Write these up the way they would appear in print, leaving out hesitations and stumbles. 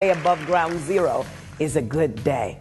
Above ground zero is a good day.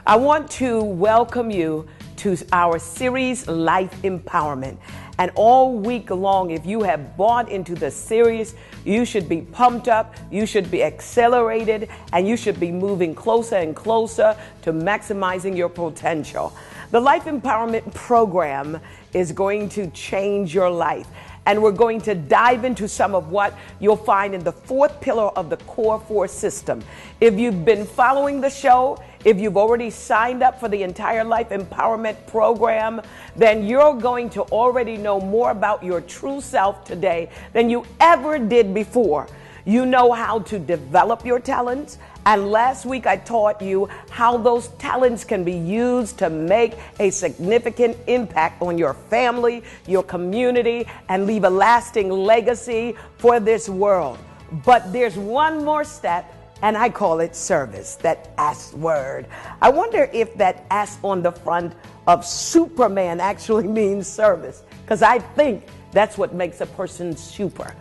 I want to welcome you to our series, Life Empowerment. And all week long, if you have bought into the series, you should be pumped up, you should be accelerated, and you should be moving closer and closer to maximizing your potential. The Life Empowerment program is going to change your life. And we're going to dive into some of what you'll find in the fourth pillar of the Core 4 system. If you've been following the show, if you've already signed up for the entire Life Empowerment program, then you're going to already know more about your true self today than you ever did before. You know how to develop your talents. And last week I taught you how those talents can be used to make a significant impact on your family, your community, and leave a lasting legacy for this world. But there's one more step, and I call it service, that S word. I wonder if that S on the front of Superman actually means service, because I think that's what makes a person super.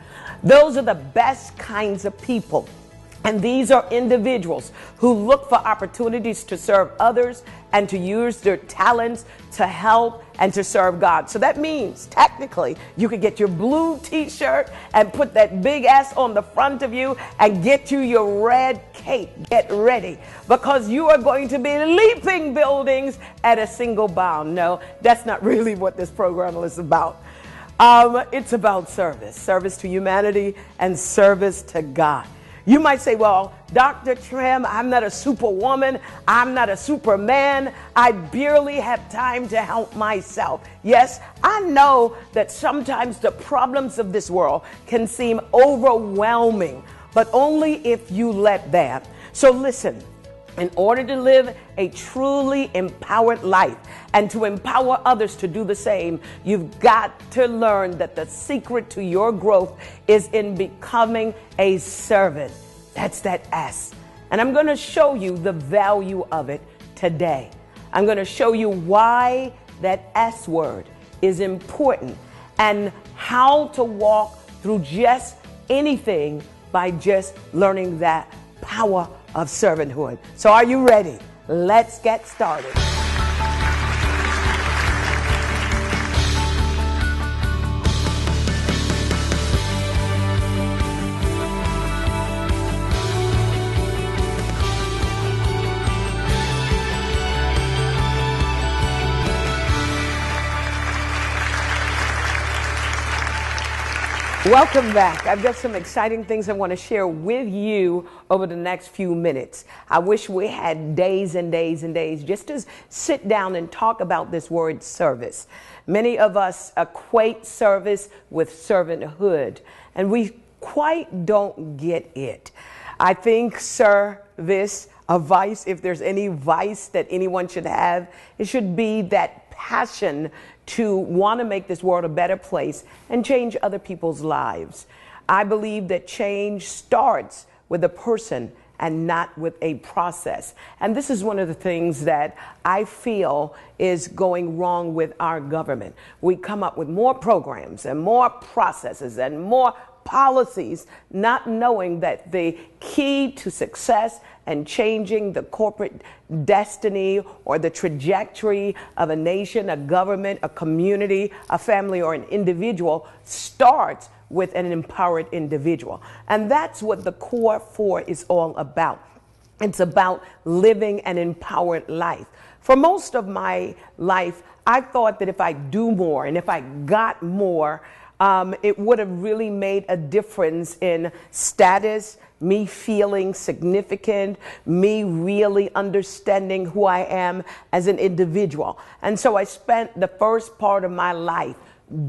Those are the best kinds of people. And these are individuals who look for opportunities to serve others and to use their talents to help and to serve God. So that means technically you could get your blue t-shirt and put that big S on the front of you and get you your red cape. Get ready, because you are going to be leaping buildings at a single bound. No, that's not really what this program is about. It's about service to humanity and service to God. You might say, well, Dr. Trimm, I'm not a superwoman. I'm not a superman. I barely have time to help myself. Yes, I know that sometimes the problems of this world can seem overwhelming, but only if you let them. So listen. In order to live a truly empowered life and to empower others to do the same, you've got to learn that the secret to your growth is in becoming a servant. That's that S. And I'm going to show you the value of it today. I'm going to show you why that S word is important and how to walk through just anything by just learning that power of servanthood. So are you ready? Let's get started. Welcome back. I've got some exciting things I want to share with you over the next few minutes. I wish we had days and days and days just to sit down and talk about this word service. Many of us equate service with servanthood, and we quite don't get it. I think service, a vice, if there's any vice that anyone should have, it should be that passion to want to make this world a better place and change other people's lives. I believe that change starts with a person and not with a process. And this is one of the things that I feel is going wrong with our government. We come up with more programs and more processes and more policies, not knowing that the key to success and changing the corporate destiny or the trajectory of a nation, a government, a community, a family, or an individual starts with an empowered individual. And that's what the Core 4 is all about. It's about living an empowered life. For most of my life, I thought that if I do more and if I got more, it would have really made a difference in status, me feeling significant, me really understanding who I am as an individual. And so I spent the first part of my life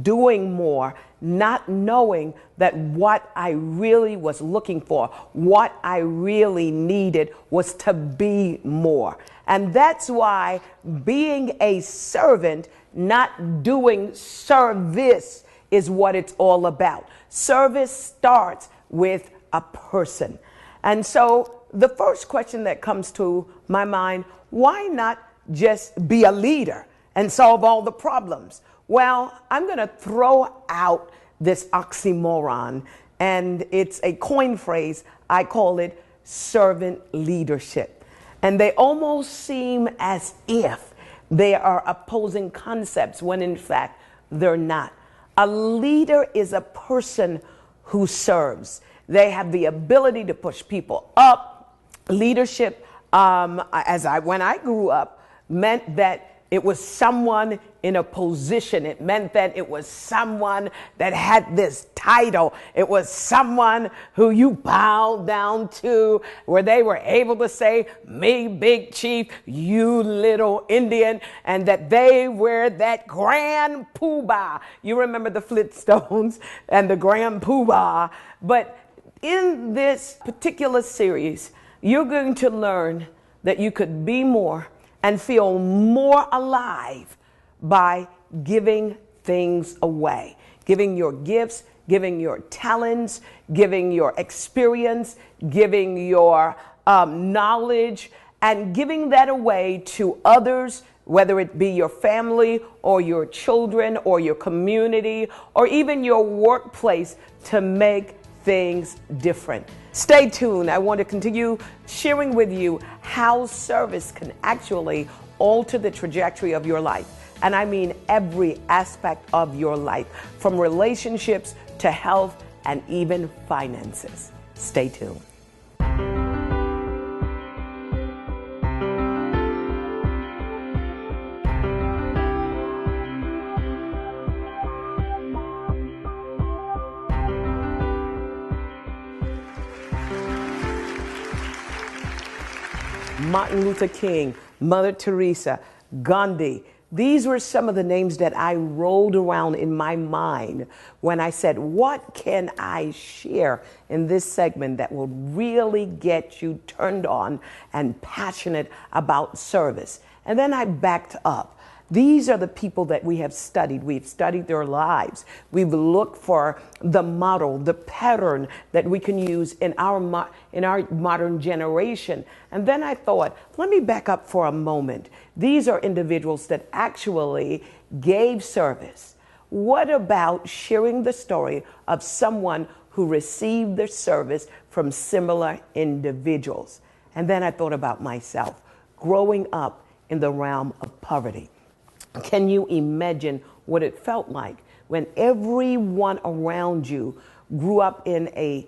doing more, not knowing that what I really was looking for, what I really needed was to be more. And that's why being a servant, not doing service, is what it's all about. Service starts with a person. And so the first question that comes to my mind, why not just be a leader and solve all the problems? Well, I'm going to throw out this oxymoron, and it's a coin phrase. I call it servant leadership. And they almost seem as if they are opposing concepts when in fact they're not. A leader is a person who serves. They have the ability to push people up. Leadership, when I grew up, meant that it was someone in a position. It meant that it was someone that had this title. It was someone who you bowed down to, where they were able to say, me, big chief, you little Indian, and that they were that grand poobah. You remember the Flintstones and the grand poobah. But in this particular series, you're going to learn that you could be more and feel more alive by giving things away, giving your gifts, giving your talents, giving your experience, giving your knowledge, and giving that away to others, whether it be your family or your children or your community or even your workplace, to make things different. Stay tuned. I want to continue sharing with you how service can actually alter the trajectory of your life. And I mean every aspect of your life, from relationships to health and even finances. Stay tuned. Martin Luther King, Mother Teresa, Gandhi. These were some of the names that I rolled around in my mind when I said, what can I share in this segment that will really get you turned on and passionate about service? And then I backed up. These are the people that we have studied. We've studied their lives. We've looked for the model, the pattern that we can use in our modern generation. And then I thought, let me back up for a moment. These are individuals that actually gave service. What about sharing the story of someone who received the service from similar individuals? And then I thought about myself, growing up in the realm of poverty. Can you imagine what it felt like when everyone around you grew up in a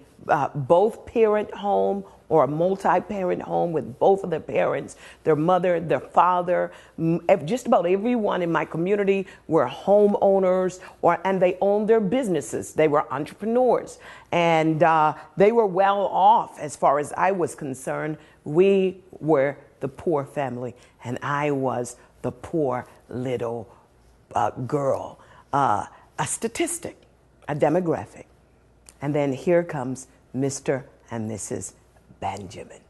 both parent home or a multi-parent home with both of their parents, their mother, their father? Just about everyone in my community were homeowners, and they owned their businesses. They were entrepreneurs, and they were well off as far as I was concerned. We were the poor family, and I was the poor little girl, a statistic, a demographic. And then here comes Mr. and Mrs. Benjamin.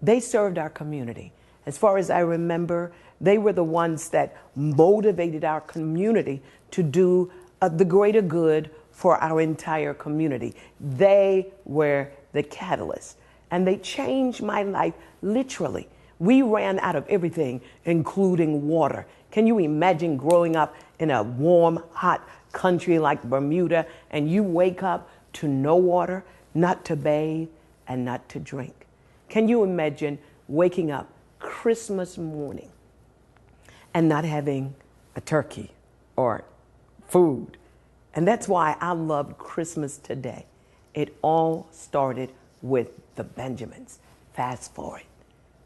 They served our community. As far as I remember, they were the ones that motivated our community to do the greater good for our entire community. They were the catalyst, and they changed my life literally. We ran out of everything, including water. Can you imagine growing up in a warm, hot country like Bermuda, and you wake up to no water, not to bathe, and not to drink? Can you imagine waking up Christmas morning and not having a turkey or food? And that's why I love Christmas today. It all started with the Benjamins. Fast forward.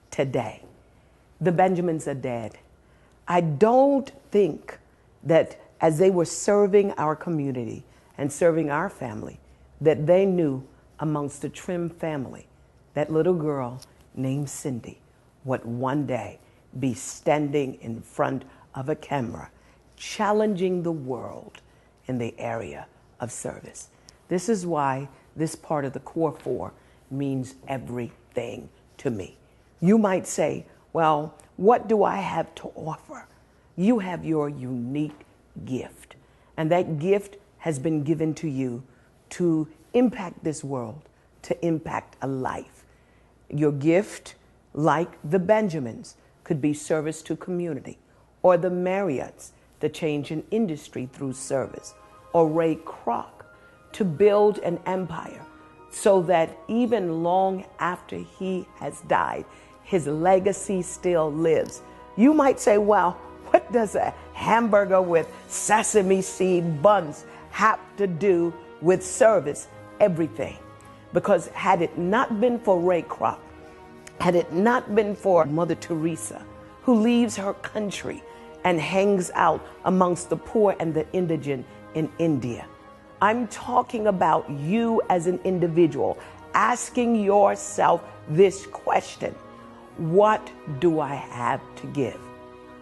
Today, the Benjamins are dead. I don't think that as they were serving our community and serving our family, that they knew amongst the Trimm family, that little girl named Cindy would one day be standing in front of a camera, challenging the world in the area of service. This is why this part of the Core 4 means everything to me. You might say, well, what do I have to offer? You have your unique gift, and that gift has been given to you to impact this world, to impact a life. Your gift, like the Benjamins, could be service to community, or the Marriotts, the change in industry through service, or Ray Kroc, to build an empire. so that even long after he has died, his legacy still lives. You might say, well, what does a hamburger with sesame seed buns have to do with service? Everything. Because had it not been for Ray Kroc, had it not been for Mother Teresa, who leaves her country and hangs out amongst the poor and the indigent in India, I'm talking about you as an individual asking yourself this question: what do I have to give?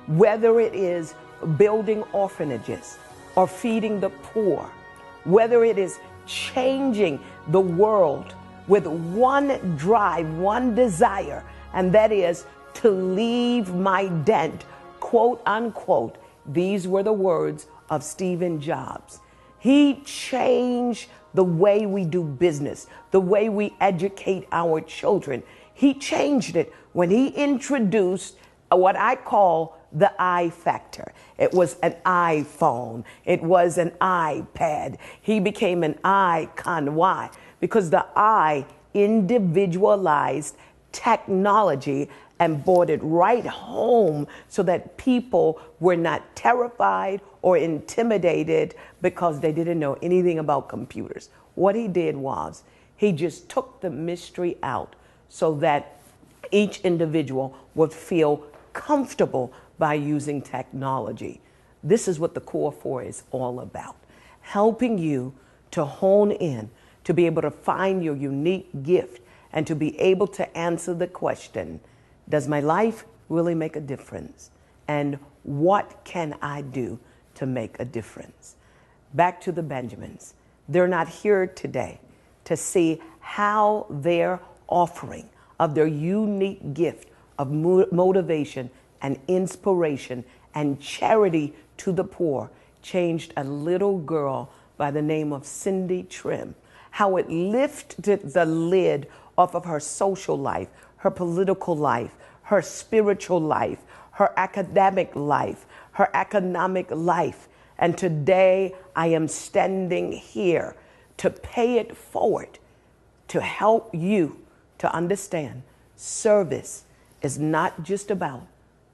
Whether it is building orphanages or feeding the poor, whether it is changing the world with one drive, one desire, and that is to leave my dent, quote unquote. These were the words of Stephen Jobs. He changed the way we do business, the way we educate our children. He changed it when he introduced what I call the I factor. It was an iPhone. It was an iPad. He became an icon. Why? Because the I individualized technology and brought it right home so that people were not terrified or intimidated because they didn't know anything about computers. What he did was he just took the mystery out so that each individual would feel comfortable by using technology. This is what the Core 4 is all about, helping you to hone in, to be able to find your unique gift, and to be able to answer the question, does my life really make a difference? And what can I do to make a difference? Back to the Benjamins. They're not here today to see how their offering of their unique gift of motivation and inspiration and charity to the poor changed a little girl by the name of Cindy Trimm. How it lifted the lid off of her social life, her political life, her spiritual life, her academic life, her economic life. And today I am standing here to pay it forward, to help you to understand service is not just about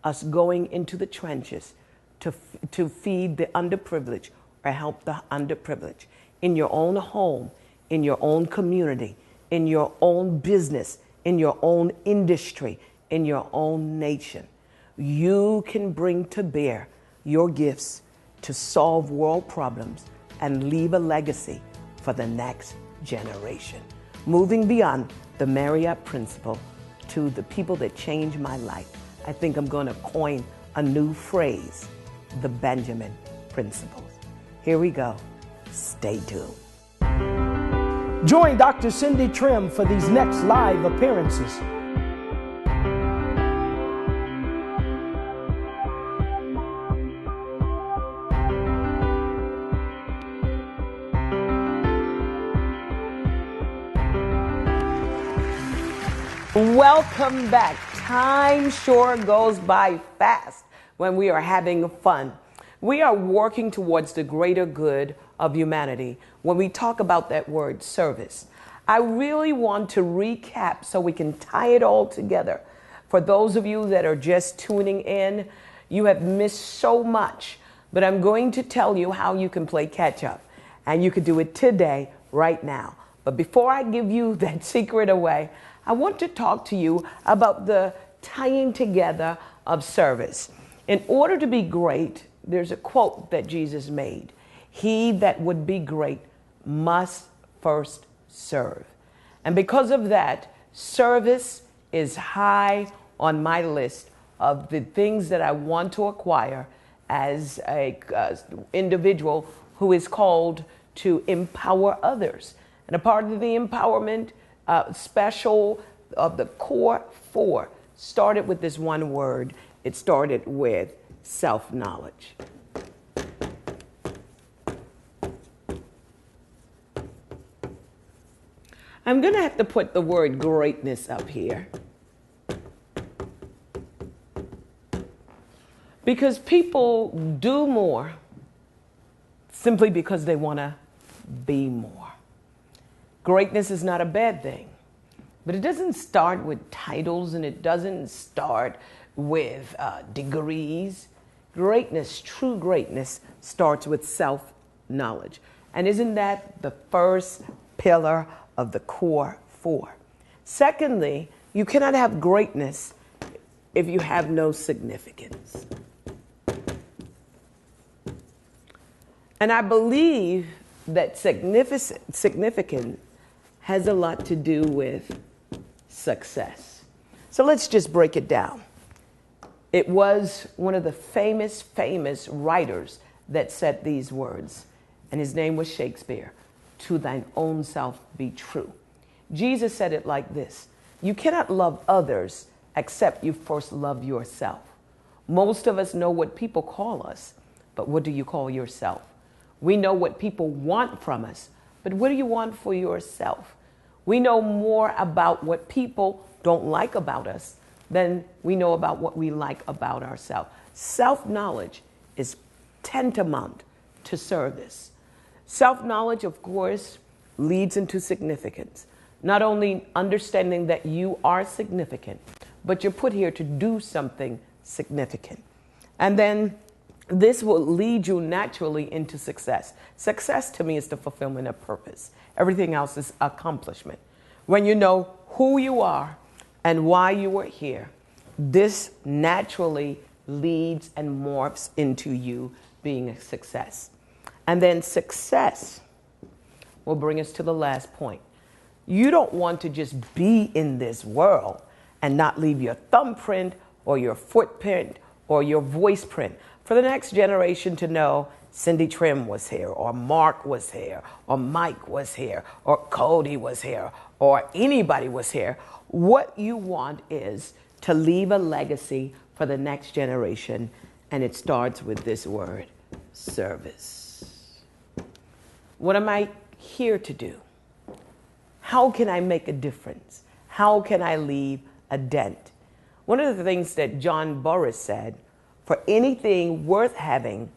us going into the trenches to feed the underprivileged or help the underprivileged. In your own home, in your own community, in your own business, in your own industry, in your own nation, you can bring to bear your gifts to solve world problems and leave a legacy for the next generation. Moving beyond the Marriott principle to the people that changed my life, I think I'm going to coin a new phrase, the Benjamin principles. Here we go. Stay tuned. Join Dr. Cindy Trimm for these next live appearances. Welcome back. Time sure goes by fast when we are having fun. We are working towards the greater good of humanity when we talk about that word service. I really want to recap so we can tie it all together. For those of you that are just tuning in, you have missed so much, but I'm going to tell you how you can play catch up, and you can do it today, right now. But before I give you that secret away, I want to talk to you about the tying together of service. In order to be great, there's a quote that Jesus made. He that would be great must first serve. And because of that, service is high on my list of the things that I want to acquire as an individual who is called to empower others. And a part of the empowerment special of the Core 4 started with this one word. It started with self-knowledge. I'm going to have to put the word greatness up here, because people do more simply because they want to be more. Greatness is not a bad thing, but it doesn't start with titles and it doesn't start with degrees. Greatness, true greatness, starts with self-knowledge. And isn't that the first pillar of the core four? Secondly, you cannot have greatness if you have no significance. And I believe that significant has a lot to do with success. So let's just break it down. It was one of the famous writers that said these words, and his name was Shakespeare. To thine own self be true. Jesus said it like this: you cannot love others except you first love yourself. Most of us know what people call us, but what do you call yourself? We know what people want from us, but what do you want for yourself? We know more about what people don't like about us than we know about what we like about ourselves. Self-knowledge is tantamount to service. Self-knowledge, of course, leads into significance. Not only understanding that you are significant, but you're put here to do something significant. And then this will lead you naturally into success. Success to me is the fulfillment of purpose. Everything else is accomplishment. When you know who you are and why you are here, this naturally leads and morphs into you being a success. And then success will bring us to the last point. You don't want to just be in this world and not leave your thumbprint or your footprint or your voice print for the next generation to know Cindy Trimm was here, or Mark was here, or Mike was here, or Cody was here, or anybody was here. What you want is to leave a legacy for the next generation, and it starts with this word, service. What am I here to do? How can I make a difference? How can I leave a dent? One of the things that John Burris said, for anything worth having,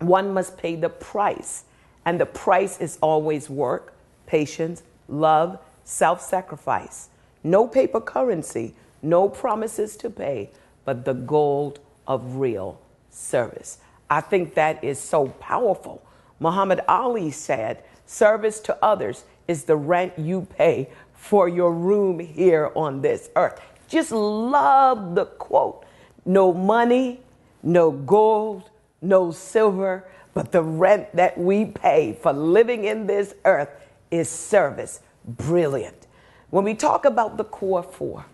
one must pay the price. And the price is always work, patience, love, self-sacrifice. No paper currency, no promises to pay, but the gold of real service. I think that is so powerful. Muhammad Ali said, service to others is the rent you pay for your room here on this earth. Just love the quote. No money, no gold, no silver, but the rent that we pay for living in this earth is service. Brilliant. When we talk about the core four,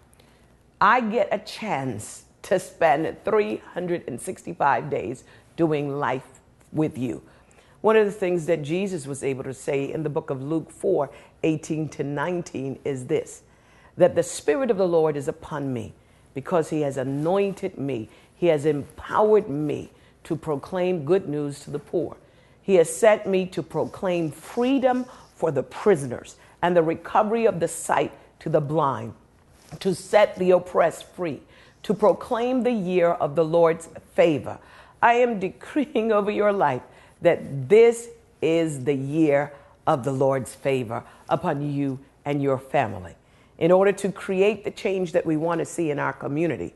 I get a chance to spend 365 days doing life with you. One of the things that Jesus was able to say in the book of Luke 4:18-19 is this, that the Spirit of the Lord is upon me because he has anointed me. He has empowered me to proclaim good news to the poor. He has sent me to proclaim freedom for the prisoners and the recovery of the sight to the blind, to set the oppressed free, to proclaim the year of the Lord's favor. I am decreeing over your life that this is the year of the Lord's favor upon you and your family. In order to create the change that we want to see in our community,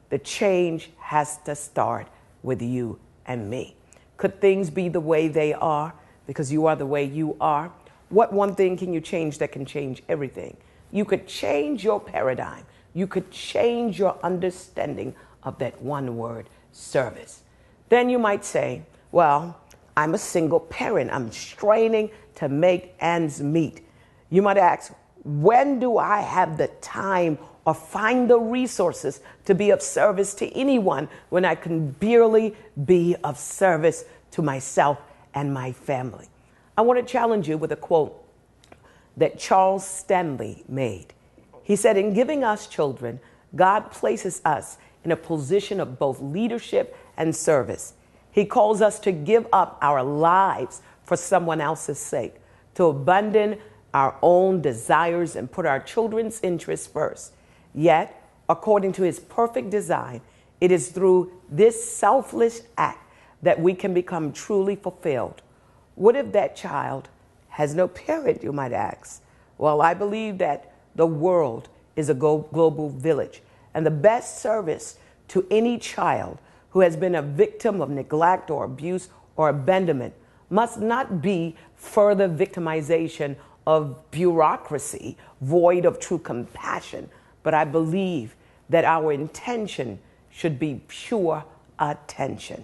the change has to start with you and me. Could things be the way they are because you are the way you are? What one thing can you change that can change everything? You could change your paradigm. You could change your understanding of that one word, service. Then you might say, well, I'm a single parent. I'm straining to make ends meet. You might ask, when do I have the time or find the resources to be of service to anyone when I can barely be of service to myself and my family? I want to challenge you with a quote that Charles Stanley made. He said, in giving us children, God places us in a position of both leadership and service. He calls us to give up our lives for someone else's sake, to abandon our own desires and put our children's interests first. Yet, according to his perfect design, it is through this selfless act that we can become truly fulfilled. What if that child has no parent, you might ask? Well, I believe that the world is a global village, and the best service to any child who has been a victim of neglect or abuse or abandonment must not be further victimization of bureaucracy, void of true compassion, but I believe that our intention should be pure attention.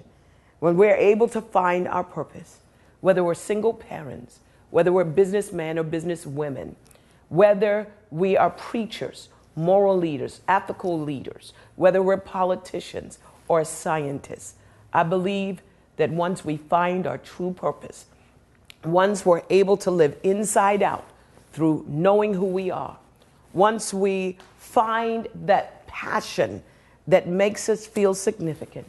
When we're able to find our purpose, whether we're single parents, whether we're businessmen or businesswomen, whether we are preachers, moral leaders, ethical leaders, whether we're politicians or scientists, I believe that once we find our true purpose, once we're able to live inside out through knowing who we are, once we find that passion that makes us feel significant,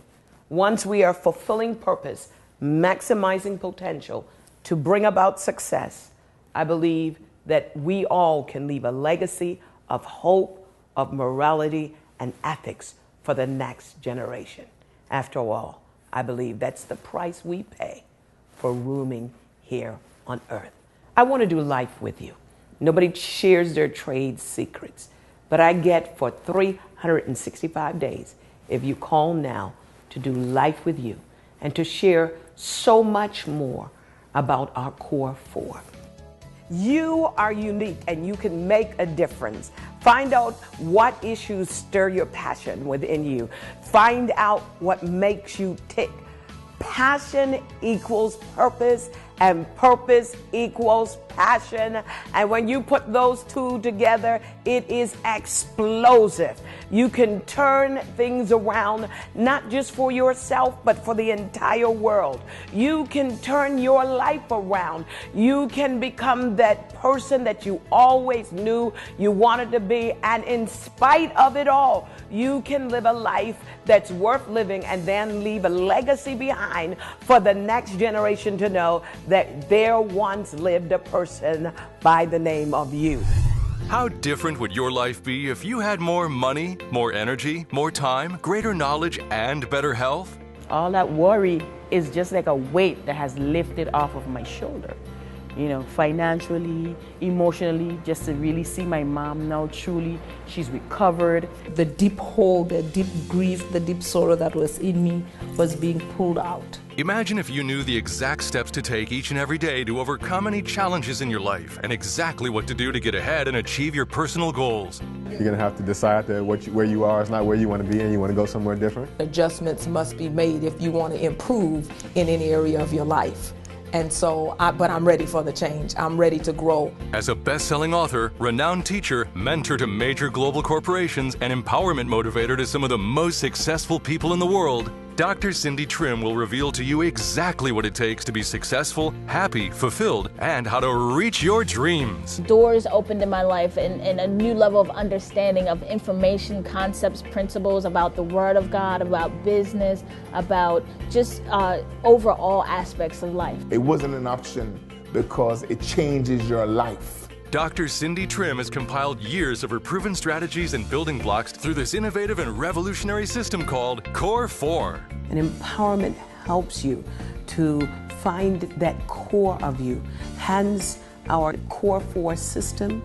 once we are fulfilling purpose, maximizing potential to bring about success, I believe that we all can leave a legacy of hope, of morality, and ethics for the next generation. After all, I believe that's the price we pay for rooming here on earth. I want to do life with you. Nobody shares their trade secrets, but I get for 365 days, if you call now, to do life with you and to share so much more about our core four. You are unique and you can make a difference. Find out what issues stir your passion within you. Find out what makes you tick. Passion equals purpose, and purpose equals passion. And when you put those two together, it is explosive. You can turn things around, not just for yourself, but for the entire world. You can turn your life around. You can become that person that you always knew you wanted to be. And in spite of it all, you can live a life that's worth living and then leave a legacy behind for the next generation to know that there once lived a person by the name of you. How different would your life be if you had more money, more energy, more time, greater knowledge, and better health? All that worry is just like a weight that has lifted off of my shoulder. You know, financially, emotionally, just to really see my mom now truly, she's recovered. The deep hole, the deep grief, the deep sorrow that was in me was being pulled out. Imagine if you knew the exact steps to take each and every day to overcome any challenges in your life and exactly what to do to get ahead and achieve your personal goals. You're going to have to decide that where you are is not where you want to be and you want to go somewhere different. Adjustments must be made if you want to improve in any area of your life. And so, but I'm ready for the change. I'm ready to grow. As a best-selling author, renowned teacher, mentor to major global corporations, and empowerment motivator to some of the most successful people in the world, Dr. Cindy Trimm will reveal to you exactly what it takes to be successful, happy, fulfilled, and how to reach your dreams. Doors opened in my life and a new level of understanding of information, concepts, principles about the Word of God, about business, about just overall aspects of life. It wasn't an option because it changes your life. Dr. Cindy Trimm has compiled years of her proven strategies and building blocks through this innovative and revolutionary system called Core 4. And empowerment helps you to find that core of you. Hence our Core 4 system,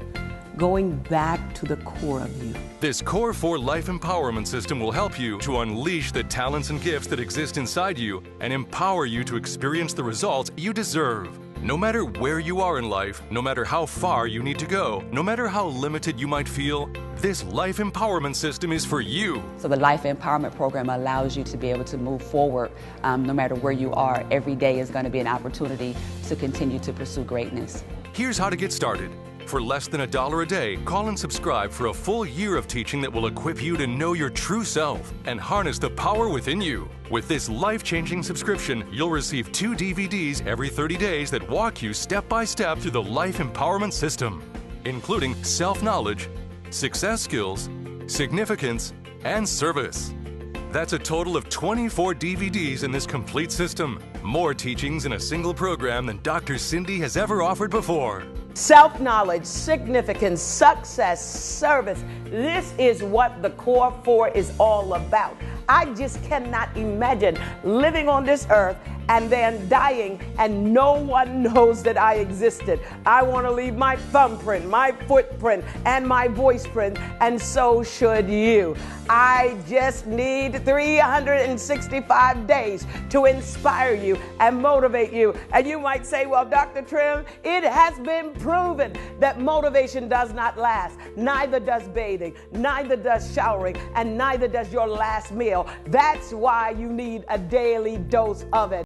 going back to the core of you. This Core 4 Life Empowerment System will help you to unleash the talents and gifts that exist inside you and empower you to experience the results you deserve. No matter where you are in life, no matter how far you need to go, no matter how limited you might feel, this Life Empowerment System is for you. So the Life Empowerment Program allows you to be able to move forward no matter where you are. Every day is going to be an opportunity to continue to pursue greatness. Here's how to get started. For less than $1 a day, call and subscribe for a full year of teaching that will equip you to know your true self and harness the power within you. With this life-changing subscription, you'll receive 2 DVDs every 30 days that walk you step by step through the Life Empowerment System, including self-knowledge, success skills, significance, and service. That's a total of 24 DVDs in this complete system. More teachings in a single program than Dr. Cindy has ever offered before. Self-knowledge, significance, success, service. This is what the Core 4 is all about. I just cannot imagine living on this earth and then dying, and no one knows that I existed. I want to leave my thumbprint, my footprint, and my voice print, and so should you. I just need 365 days to inspire you and motivate you. And you might say, well, Dr. Trimm, it has been proven that motivation does not last. Neither does bathing, neither does showering, and neither does your last meal. That's why you need a daily dose of it.